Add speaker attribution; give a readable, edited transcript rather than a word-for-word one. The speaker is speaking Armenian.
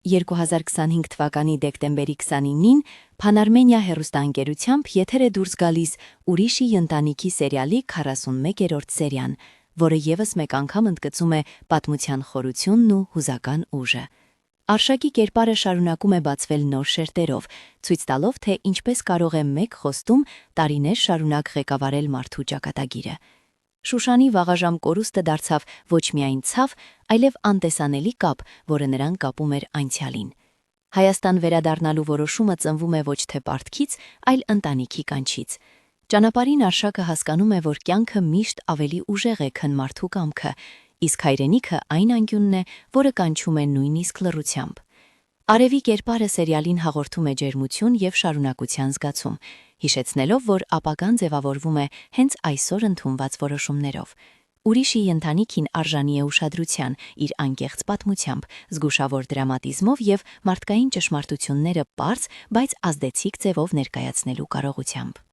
Speaker 1: 2025 թվականի դեկտեմբերի 29-ին Փանարմենիա հեռուստաընկերությամբ եթեր է դուրս գալիս «Ուրիշի ընտանիքի» սերիալի 41-րդ սերիան, որը ևս մեկ անգամ ընդգծում է պատմության խորությունն ու հուզական ուժը։ Արշակի կերպարը շարունակում է բացվել նոր շերտերով, ցույց տալով, թե ինչպես կարող է մեկ խոստում տարիներ շարունակ ղեկավարել մարդու ճակատագիրը։ Շուշանի վաղաժամ կորուստը դարձավ ոչ միայն ցավ, այլև անտեսանելի կապ, որը նրան կապում էր անցյալին։ Հայաստան վերադառնալու որոշումը ծնվում է ոչ թե պարտքից, այլ ընտանիքի կանչից։ Ճանապարհին Արշակը հասկանում է, որ կյանքը միշտ ավելի ուժեղ է, քան մարդու կամքը, իսկ հայրենիքը այն անկյունն է, որը կանչում է նույնիսկ լռությամբ։ Արևի կերպարը սերիալին հաղորդում է ջերմություն և շարունակության զգացում, հիշեցնելով, որ ապագան ձևավորվում է հենց այսօր ընդունված որոշումներով։ Ուրիշի ընտանիքին արժանի է ուշադրության իր անկեղծ պատմությամբ, զգուշավոր դրամատիզմով և մարդկային ճշմարտությունները պարզ, բայց ազդեցիկ ձևով ներկայացնելու կարողությամբ։